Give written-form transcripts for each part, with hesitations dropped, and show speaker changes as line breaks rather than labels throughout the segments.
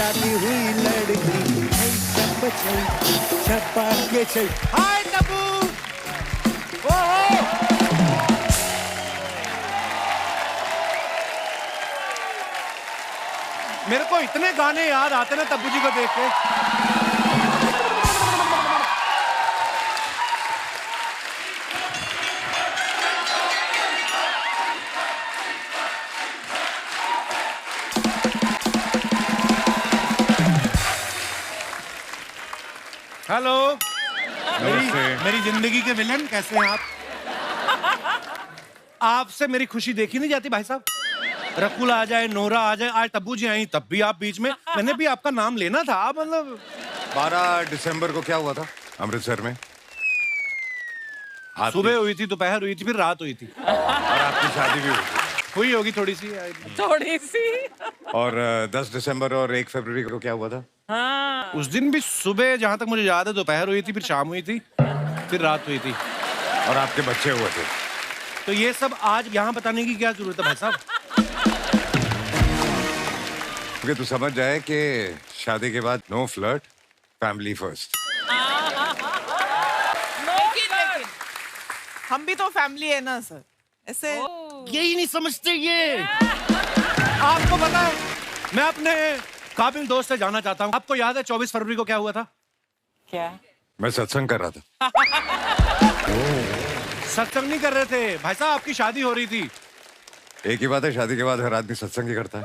शादी हुई लड़की छपा के छई। हाय तब्बू। मेरे को इतने गाने याद आते ना तब्बू जी को देख के। हेलो। मेरी जिंदगी के विलन, कैसे हैं आप? आपसे मेरी खुशी देखी नहीं जाती भाई साहब। रकुल आ जाए, नोरा आ जाए, आज तब्बू जी आई तब भी आप बीच में। मैंने भी आपका नाम लेना था, मतलब
12 दिसंबर को क्या हुआ था अमृतसर में?
सुबह हुई थी, दोपहर हुई थी, फिर रात हुई थी।
और आपकी शादी भी
हुई होगी थोड़ी सी।
और 10 दिसंबर और 1 फरवरी को क्या हुआ था?
हाँ।
उस दिन भी सुबह, जहां तक मुझे याद है, दोपहर हुई थी, फिर शाम हुई थी, फिर रात हुई थी।
और आपके बच्चे हुए थे।
तो ये सब आज यहाँ बताने की क्या जरूरत है भाई साहब?
क्योंकि तू समझ जाए कि शादी के बाद नो फ्लर्ट, फैमिली फर्स्ट।
लेकिन हम भी तो फैमिली है ना सर, ऐसे
यही नहीं समझते ये। आपको पता है, मैं अपने काबिल दोस्त से जानना चाहता हूँ, आपको याद है 24 फरवरी को क्या हुआ था?
क्या?
मैं सत्संग कर रहा था।
सत्संग नहीं कर रहे थे भाई साहब, आपकी शादी हो रही थी।
एक ही बात है, शादी के बाद हर आदमी सत्संग ही करता है।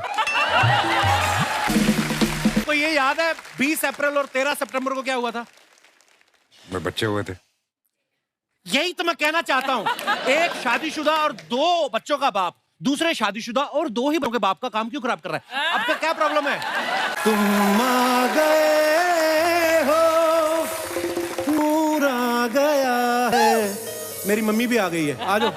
तो ये याद है 20 अप्रैल और 13 सितंबर को क्या हुआ था?
मैं बच्चे हुए थे।
यही तो मैं कहना चाहता हूँ। एक शादीशुदा और 2 बच्चों का बाप दूसरे शादीशुदा और 2 ही बच्चों के बाप का काम क्यों खराब कर रहा है? आपका क्या प्रॉब्लम है? तुम आ गए हो, पूरा गया है। मेरी मम्मी भी आ गई है, आ जाओ।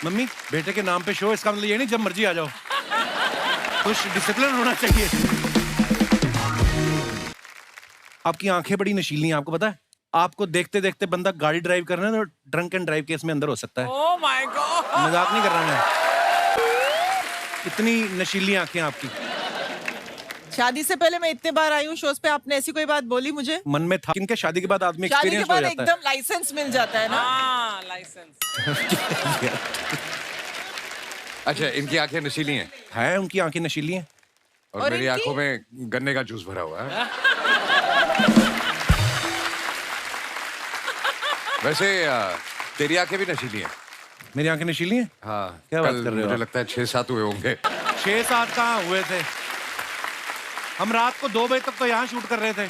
मम्मी, बेटे के नाम पे शो, इसका मतलब ये नहीं जब मर्जी आ जाओ। कुछ डिसिप्लिन होना चाहिए। आपकी आंखें बड़ी नशीली हैं, आपको पता है? आपको देखते देखते बंदा गाड़ी ड्राइव कर रहा है तो ड्रंक एंड ड्राइव केस में अंदर हो सकता है।
ओह माय गॉड,
मजाक नहीं कर रहा मैं। इतनी नशीली आंखें आपकी।
शादी से पहले मैं इतने बार आई हूँ शोज पे, आपने ऐसी कोई बात बोली मुझे?
मन में था इनके शादी के बाद आदमी
शादी के
एक्सपीरियंस हो
बाद
जाता है।
एकदम लाइसेंस मिल जाता है ना। हाँ, लाइसेंस।
अच्छा, इनकी आंखें नशीली हैं?
है, उनकी आंखें नशीली हैं।
और मेरी आंखों में गन्ने का जूस भरा हुआ है। वैसे तेरी आंखें भी नशीली हैं।
मेरी आंखें नशीली हैं?
हाँ,
क्या बात कर रहे हो?
मुझे लगता है 6-7 हुए होंगे।
6-7 कहाँ हुए थे? हम रात को 2 बजे तक तो यहाँ शूट कर रहे थे।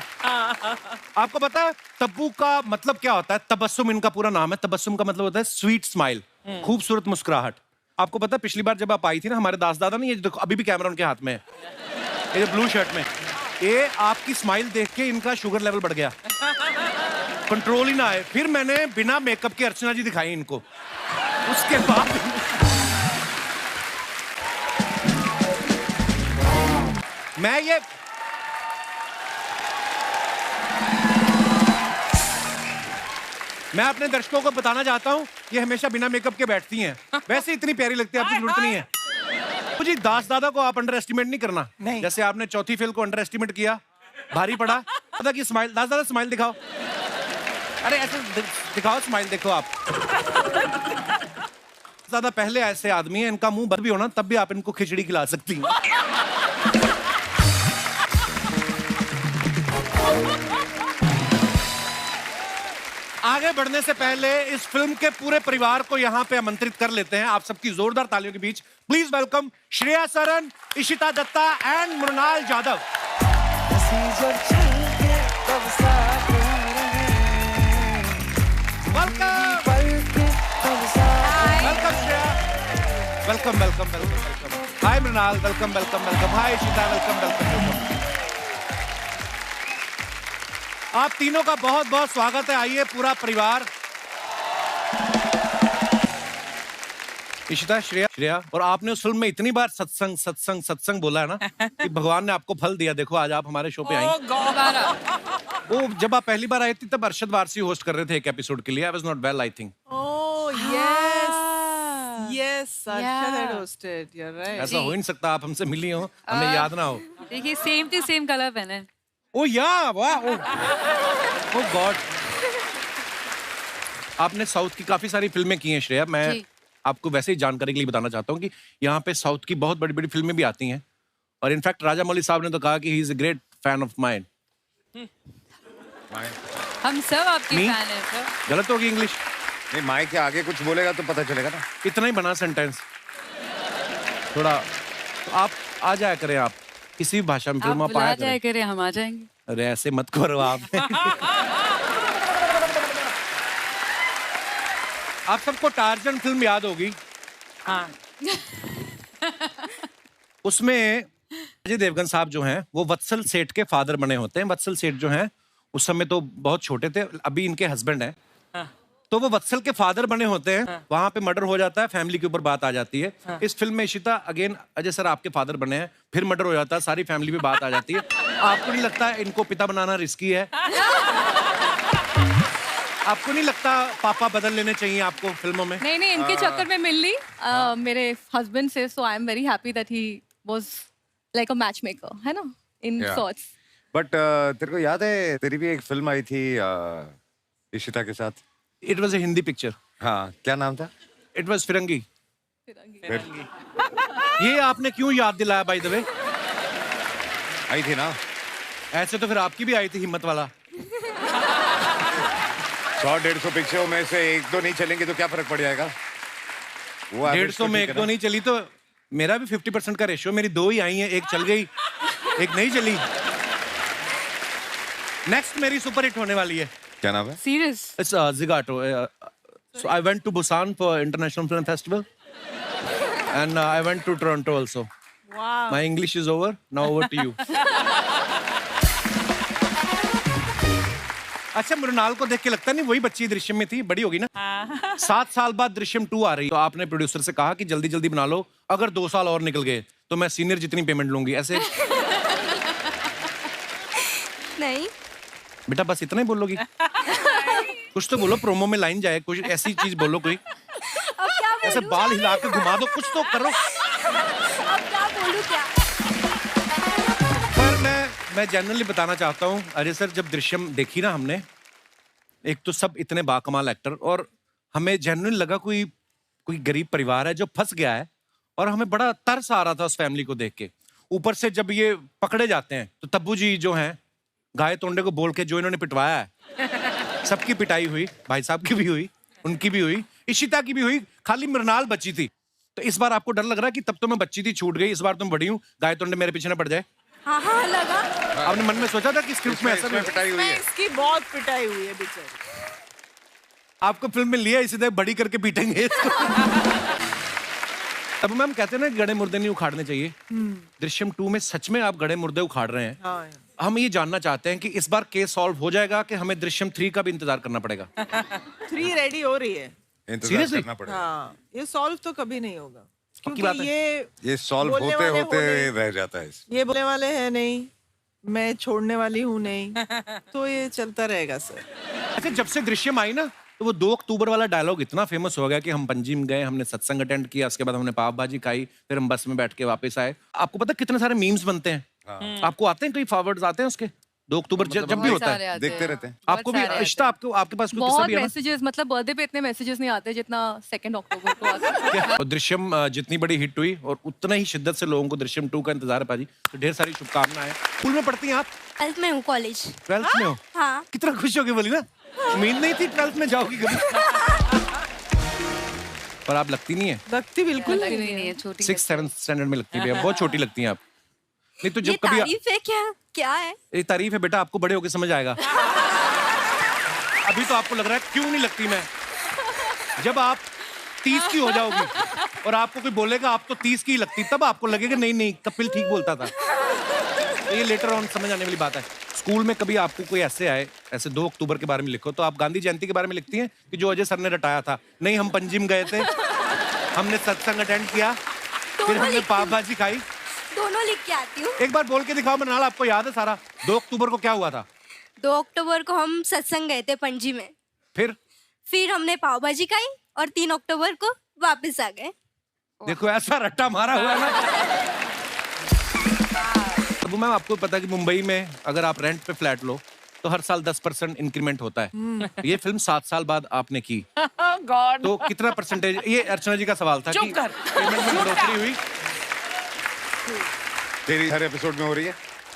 आपको पता है तब्बू का मतलब क्या होता है? तबस्सुम इनका पूरा नाम है। तबस्सुम का मतलब होता है स्वीट स्माइल, खूबसूरत मुस्कुराहट। आपको पता है पिछली बार जब आप आई थी ना, हमारे दास दादा ने, ये देखो अभी भी कैमरा उनके हाथ में है, ये ब्लू शर्ट में, ये आपकी स्माइल देख के इनका शुगर लेवल बढ़ गया, कंट्रोल ही ना आए। फिर मैंने बिना मेकअप के अर्चना जी दिखाई इनको। उसके बाद मैं अपने दर्शकों को बताना चाहता हूँ, ये हमेशा बिना मेकअप के बैठती हैं। वैसे इतनी प्यारी लगती है, आपकी जरूरत नहीं है। मुझे दास दादा को आप अंडर एस्टिमेट नहीं करना।
नहीं।
जैसे आपने चौथी फेल को अंडर एस्टिमेट किया, भारी पड़ा। दादा की स्माइल, दास दादा स्माइल दिखाओ। अरे ऐसे दिखाओ स्माइल, देखो आप। ज्यादा पहले ऐसे आदमी है, इनका मुंह बंद भी होना तब भी आप इनको खिचड़ी खिला सकती हैं। आगे बढ़ने से पहले इस फिल्म के पूरे परिवार को यहाँ पे आमंत्रित कर लेते हैं। आप सबकी जोरदार तालियों के बीच please welcome Shreya Saran, Ishita Datta and Mrinal Jadhav. Welcome Shreya, welcome welcome welcome welcome. Hi Mrinal, welcome welcome welcome. Hi Ishita, welcome welcome welcome. आप तीनों का बहुत बहुत स्वागत है। आइए पूरा परिवार। इशिता, श्रेया, और आपने उस फिल्म में इतनी बार सत्संग सत्संग सत्संग बोला है ना कि भगवान ने आपको फल दिया। देखो आज आप हमारे शो पे आई। वो जब आप पहली बार आई थी तब अरशद वारसी होस्ट कर रहे थे एक एपिसोड के लिए। I was not well, I think.
Oh yes, Yes, Arshad had hosted. You're right.
ऐसा हो ही नहीं सकता, आप हमसे मिली हो, हमें याद ना हो।
देखिए सेम टू सेम कलर पहने हैं।
ओ या वाह, ओ गॉड। आपने साउथ की काफी सारी फिल्में की हैं श्रेया। मैं
जी।
आपको वैसे ही जानकारी के लिए बताना चाहता हूँ कि यहाँ पे साउथ की बहुत बड़ी बड़ी फिल्में भी आती हैं, और इनफैक्ट राजा मौली साहब ने तो कहा कि he is a great fan of mine.
हम सब आपके
Me?
फैन हैं सर।
गलत होगी इंग्लिश?
नहीं, माई के आगे कुछ बोलेगा तो पता चलेगा ना।
इतना ही बना सेंटेंस थोड़ा। तो आप आ जाया करें, आप किसी भी भाषा में
आप
फिल्म आप
बुला
आया
जाया
करें।
करें, हम आ जाएंगे।
अरे ऐसे मत करो आप। आप सबको टार्जन फिल्म याद होगी।
हाँ।
उसमें अजय देवगन साहब जो हैं वो वत्सल सेठ के फादर बने होते हैं। वत्सल सेठ जो हैं उस समय तो बहुत छोटे थे, अभी इनके हस्बैंड हैं। तो वो वत्सल के फादर बने होते हैं। वहां पे मर्डर हो जाता है, फैमिली के ऊपर बात आ जाती है। इस फिल्म में इशिता अगेन अजय सर आपके फादर बने हैं, फिर मर्डर हो जाता है, सारी फैमिली पे बात आ जाती है। आपको नहीं लगता इनको पिता बनाना रिस्की है? आपको नहीं लगता पापा बदल लेने चाहिए आपको फिल्मों में?
नहीं नहीं, इनके चक्कर में मिल ली मेरे हस्बैंड से, so I am very happy that he was like a match maker, है ना, इन
Yeah.
सॉर्ट्स।
बट तेरे को याद है तेरी भी एक फिल्म आई थी इशिता के साथ?
It was a Hindi picture.
हाँ, क्या नाम था?
इट वॉज फिरंगी।
फिर
ये आपने क्यों याद दिलाया बाय द वे?
आई थी ना।
ऐसे तो फिर आपकी भी आई थी हिम्मत वाला।
100-150 पिक्चरों में से एक दो नहीं चलेंगे तो क्या फर्क पड़ जाएगा? वो average
150
तो
में
ठीक
एक
है
दो
ना।
नहीं चली तो मेरा भी 50% का रेशियो। मेरी 2 ही आई हैं, एक चल गई, एक नहीं चली। नेक्स्ट मेरी सुपर हिट होने वाली है।
क्या नाम है?
Serious?
It's Zagato. So I went to Busan for International Film Festival, and I went to Toronto also.
Wow.
My English is over. Now over to you. अच्छा, मृणाल को देख के लगता नहीं वही बच्ची दृश्यम में थी? बड़ी होगी ना। 7 साल बाद दृश्यम 2 आ रही है, तो आपने प्रोड्यूसर से कहा कि जल्दी जल्दी बना लो, अगर 2 साल और निकल गए तो मैं सीनियर जितनी पेमेंट लूंगी। ऐसे
नहीं,
बेटा बस इतना ही बोलोगी? कुछ तो बोलो, प्रोमो में लाइन जाए, कुछ ऐसी चीज बोलो कोई।
अब क्या
ऐसे
बोलूं?
बाल हिला के घुमा दो, कुछ तो करो।
अब क्या बोलूं क्या?
पर मैं जनरली बताना चाहता हूँ अजय सर, जब दृश्यम देखी ना हमने, एक तो सब इतने बाकमाल एक्टर, और हमें जनरली लगा कोई गरीब परिवार है जो फंस गया है, और हमें बड़ा तरस आ रहा था उस फैमिली को देख के। ऊपर से जब ये पकड़े जाते हैं तो तब्बू जी जो हैं, गाय तोंडे को बोल के जो इन्होंने पिटवाया है, सबकी पिटाई हुई, भाई साहब की भी हुई, उनकी भी हुई, इशिता की भी हुई, खाली मृणाल बची थी। तो इस बार आपको डर लग रहा है कि तब तो मैं बच्ची थी, छूट गई, इस बार तुम बड़ी हूँ, गाय तोंडे मेरे पीछे ना पड़ जाए?
हाँ हाँ लगा।
आपने मन में सोचा था कि स्क्रिप्ट में ऐसा
इसमें
भी
पिटाई हुई
मैं
है।
इसकी बहुत पिटाई हुई है बेचारी।
आपको फिल्म में लिया, इसी तरह बड़ी करके पीटेंगे इसको। तब मैम कहते हैं ना गड़े मुर्दे नहीं उखाड़ने चाहिए। दृश्यम 2 में सच में आप गड़े मुर्दे उखाड़ रहे हैं।
हाँ।
हम ये जानना चाहते हैं कि इस बार केस सॉल्व हो जाएगा कि हमें दृश्यम 3 का भी इंतजार करना पड़ेगा?
3 रेडी हो रही है।
इंतजार
Seriously?
करना पड़ेगा।
हाँ, ये सॉल्व तो कभी नहीं होगा,
पक्की
क्योंकि
बात है?
ये
ये सॉल्व
बोलने
होते
वाले
होते
होने-
रह जाता है।
ये बोलने वाले हैं नहीं, मैं छोड़ने वाली हूँ नहीं, तो ये चलता रहेगा सर।
अच्छा, जब से दृश्यम आई ना, तो वो 2 अक्टूबर वाला डायलॉग इतना फेमस हो गया कि हम पंजीम गए, हमने सत्संग अटेंड किया, उसके बाद हमने पाव भाजी खाई, फिर हम बस में बैठ के वापस आए। आपको पता कितने सारे मीम्स बनते हैं? आपको आते हैं, कोई फॉरवर्ड्स आते हैं उसके? 2 अक्टूबर जब भी
बहुत
होता
सारे
है
आते
देखते
हैं।
रहते हैं।
आपको भी
बहुत सारे
रिश्ता, आपको आपके पास कोई किस्सा
बहुत
भी है ना?
मैसेजेस, मतलब बर्थडे पे इतने मैसेजेस नहीं आते जितना 2 अक्टूबर को आते हैं।
और दृश्यम जितनी बड़ी हिट हुई, और उतना ही शिद्दत से लोगों को दृश्यम 2 का इंतजार है पाजी। तो ढेर सारी शुभकामनाएं। स्कूल में पढ़ती हैं आप?
12th में हूँ, कॉलेज।
12th में हो?
हाँ।
कितना खुश होके बोली ना, उम्मीद नहीं थी 12th में जाओगी कभी। पर आप लगती नहीं है।
लगती बिल्कुल
लग
नहीं
रही नहीं
है।
है, छोटी
6th 7th स्टैंडर्ड में लगती है भैया, बहुत छोटी लगती हैं आप। नहीं तो
ये
जब कभी
तारीफ है क्या? क्या है?
ये तारीफ है बेटा, आपको बड़े होके समझ आएगा। अभी तो आपको लग रहा है क्यों नहीं लगती मैं। जब आप 30 की हो जाओगी और आपको कोई बोलेगा आप तो 30 की ही लगती, तब आपको लगेगा नहीं नहीं कपिल ठीक बोलता था। तो ये लेटर ऑन समझ आने वाली बात है। स्कूल में कभी आपको कोई ऐसे आए, ऐसे 2 अक्टूबर के बारे में लिखो, तो आप गांधी जयंती के बारे में लिखती हैं कि जो अजय सर ने रटाया था? नहीं, हम पंजिम गए थे, हमने सत्संग अटेंड किया, फिर हमने पाव भाजी खाई।
दोनों लिख के आती हूँ।
एक बार बोल के दिखाओ मनाल, आपको याद है सारा? 2 अक्टूबर को क्या हुआ था?
2 अक्टूबर को हम सत्संग गए थे पणजी में,
फिर
फिर हमने पाव भाजी खाई, और 3 अक्टूबर को वापस आ गए।
देखो ऐसा रट्टा मारा हुआ है ना। अब मैम आपको पता है कि मुंबई में अगर आप रेंट पे फ्लैट लो तो हर साल 10% इंक्रीमेंट होता है। ये फिल्म 7 साल बाद आपने की
गॉड।
तो कितना परसेंटेज, ये अर्चना जी का सवाल था कि
चुप कर।
पेमेंट में बढ़ोतरी हुई?
तेरी हर एपिसोड में हो रही है?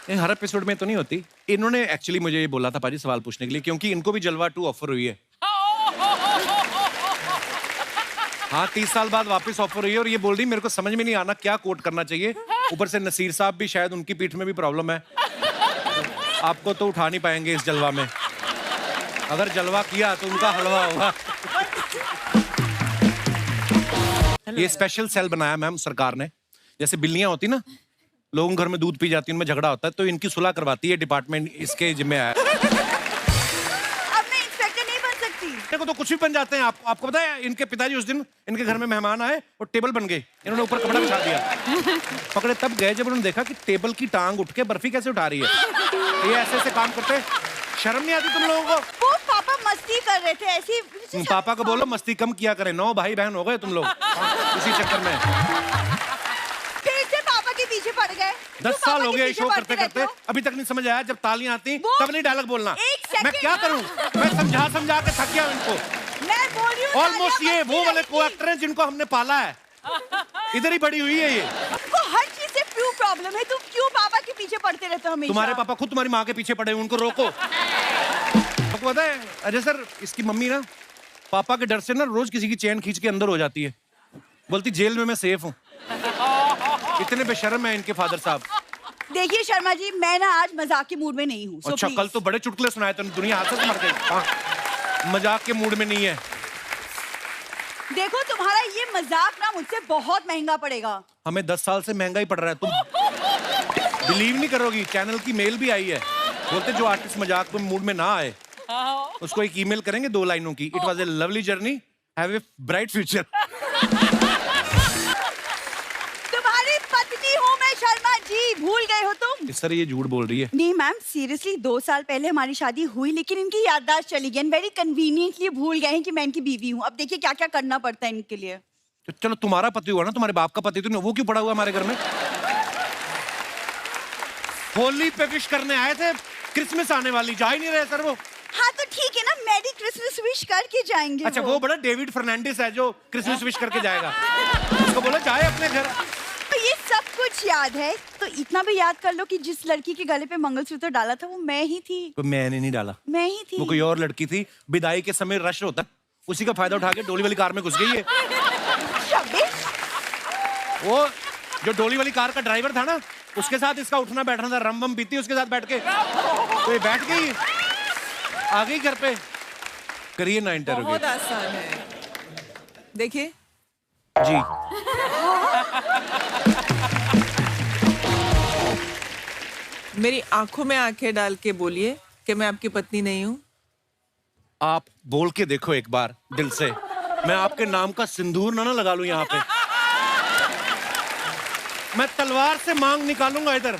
ये हर एपिसोड में तो नहीं होती। इन्होंने एक्चुअली मुझे ये बोला था पाजी सवाल पूछने के लिए, क्योंकि इनको भी जलवा 2 ऑफर हुई है। हाँ 30 साल बाद वापस ऑफर हुई है और ये बोल रही मेरे को समझ में नहीं आना क्या कोट करना चाहिए। ऊपर से नसीर साहब भी शायद उनकी पीठ में भी प्रॉब्लम है। आपको तो उठा नहीं पाएंगे इस जलवा में। अगर जलवा किया तो उनका हलवा होगा। ये स्पेशल सेल बनाया मैम सरकार ने। जैसे बिल्लियां होती ना, लोगों घर में दूध पी जाती है, उनमें झगड़ा होता है, तो इनकी सुलह करवाती है डिपार्टमेंट, इसके जिम्मे आया।
अब मैं इंस्पेक्टर नहीं बन सकती।
देखो तो कुछ भी बन जाते हैं। आपको पता है इनके पिताजी उस दिन इनके घर में मेहमान आए और टेबल बन गए, इन्होंने ऊपर कपड़ा बिछा दिया। पकड़े तब गए जब उन्होंने देखा कि टेबल की टांग उठ के बर्फी कैसे उठा रही है। ये ऐसे ऐसे काम करते हैं, शर्म नहीं आती तुम लोगों को?
वो पापा मस्ती कर रहे थे ऐसी।
पापा को बोलो मस्ती कम किया करें, 9 भाई बहन हो गए तुम लोग इसी चक्कर में।
फिर से पापा के पीछे पड़ गए।
10 साल हो गए शो करते करते, अभी तक नहीं समझ आया। जब तालियां आती तब नहीं डायलॉग बोलना।
एक सेकंड
मैं क्या करूं? मैं समझा समझा के थक गया इनको।
मैं बोल रही हूँ
ऑलमोस्ट ये वो वाले को एक्टर हैं जिनको हमने पाला है, इधर ही बड़ी हुई है ये।
वो हर चीज से क्यों प्रॉब्लम है? तुम क्यों पापा के पीछे पड़ते रहते हो हमेशा?
तुम्हारे पापा खुद तुम्हारी माँ के पीछे पड़े, उनको रोको। आपको पता है अजय सर, इसकी मम्मी ना पापा के डर से ना रोज किसी की चेन खींच के अंदर हो जाती है, बोलती जेल में मैं सेफ हूँ। इतने बेशर्म है इनके फादर साहब।
देखिए शर्मा जी, मैं ना आज मजाक के मूड में नहीं हूँ।
अच्छा कल तो बड़े चुटकुले सुनाए थे, दुनिया हाथ से मर गई। हाँ, मजाक के मूड में नहीं है।
देखो तुम्हारा ये मजाक ना मुझसे बहुत महंगा पड़ेगा।
हमें 10 साल से महंगा ही पड़ रहा है। तुम बिलीव नहीं करोगी, चैनल की मेल भी आई है, बोलते जो आर्टिस्ट मजाक में मूड में ना आए उसको एक ईमेल करेंगे 2 लाइनों की, it was a lovely journey, have a bright future.
तुम्हारी पत्नी हूँ मैं शर्मा जी, भूल गए हो तुम?
इस तरह ये झूठ बोल रही है।
नहीं मैम, सीरियसली 2 साल पहले हमारी शादी हुई, लेकिन इनकी याददाश्त चली गई। वेरी कन्वीनियंटली भूल गए हैं कि मैं इनकी बीवी हूँ। अब देखिए क्या क्या करना पड़ता है इनके लिए।
तो चलो तुम्हारा पति हुआ ना, तुम्हारे बाप का पति, तो वो क्यों पड़ा हुआ हमारे घर में? होली पे विश करने आए थे, क्रिसमस आने वाली, जा ही नहीं रहे सर वो।
हाँ तो ठीक है ना, मैरी क्रिसमस विश करके जाएंगे।
अच्छा वो बड़ा डेविड फर्नांडिस है जो क्रिसमस विश करके जाएगा, उसको बोलो जाए अपने घर।
तो ये सब कुछ याद है, तो इतना भी याद कर लो कि जिस लड़की के गले पे मंगलसूत्र डाला था वो मैं ही थी।
तो मैंने नहीं डाला,
मैं ही थी।
वो कोई और लड़की थी। विदाई के समय रश होता, उसी का फायदा उठा के डोली वाली कार में घुस गई है। वो जो डोली वाली कार का ड्राइवर था ना, उसके साथ इसका उठना बैठना था, रम वम पीती उसके साथ बैठ के, तो ये बैठ गई, आ गई घर पे। करिए ना इंटरव्यू।
बहुत आसान है, देखिए
जी।
मेरी आंखों में आंखें डाल के बोलिए कि मैं आपकी पत्नी नहीं हूँ।
आप बोल के देखो एक बार दिल से, मैं आपके नाम का सिंदूर ना लगा लूं यहाँ पे, मैं तलवार से मांग निकालूंगा इधर,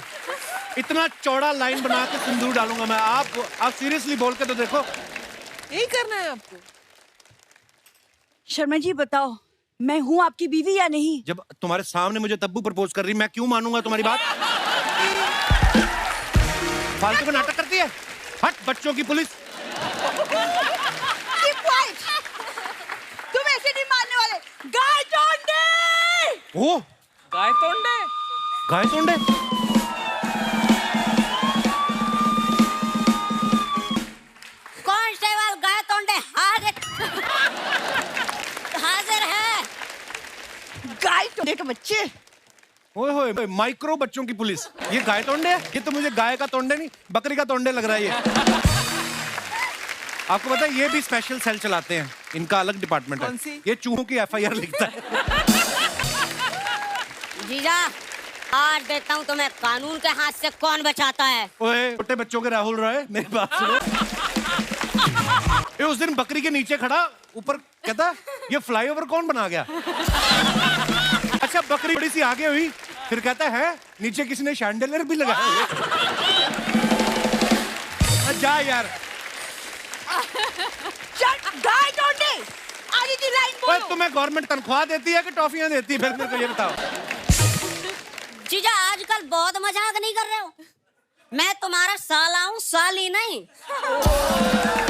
इतना चौड़ा लाइन बना के सिंदूर डालूंगा मैं। आप सीरियसली बोल के तो देखो।
यही करना है आपको?
शर्मा जी बताओ, मैं हूँ आपकी बीवी या नहीं?
जब तुम्हारे सामने मुझे तब्बू प्रपोज कर रही, मैं क्यों मानूंगा तुम्हारी बात? फालतू का नाटक करती है, हट बच्चों की पुलिस।
Keep quiet! तुम ऐसे नहीं मानने वाले। गाय तोंडे!
ओ
गाय तोंडे,
गाय तोंडे।
कांस्टेबल गाय तोंडे हाजिर है। गाय तोंडे के बच्चे।
ओए होए, माइक्रो बच्चों की पुलिस, ये गाय तोंडे है? ये तो मुझे गाय का तोंडे नहीं, बकरी का तोंडे लग रहा है ये। आपको पता है ये भी स्पेशल सेल चलाते हैं, इनका अलग डिपार्टमेंट है।
कौन सी?
ये चूहों की FIR लिखता है।
जीजा, आज देखता हूँ तुम्हें कानून के हाथ से कौन बचाता है।
ओए छोटे बच्चों के राहुल रॉय, मेरी बात सुनो। ये उस दिन बकरी के नीचे खड़ा, ऊपर कहता ये फ्लाईओवर कौन बना गया? अच्छा बकरी बड़ी सी आगे हुई, फिर कहता है नीचे किसी ने शैंडलियर भी लगाया है। जा यार।
गाय तोंडे, आगे की लाइन बोल।
बोलूं?
तुम्हें गवर्नमेंट तनख्वाह देती है कि टॉफियां देती है? फिर मेरे को ये बताओ।
जीजा आजकल बहुत मजाक नहीं कर रहे हो? मैं तुम्हारा साला हूँ, साली नहीं।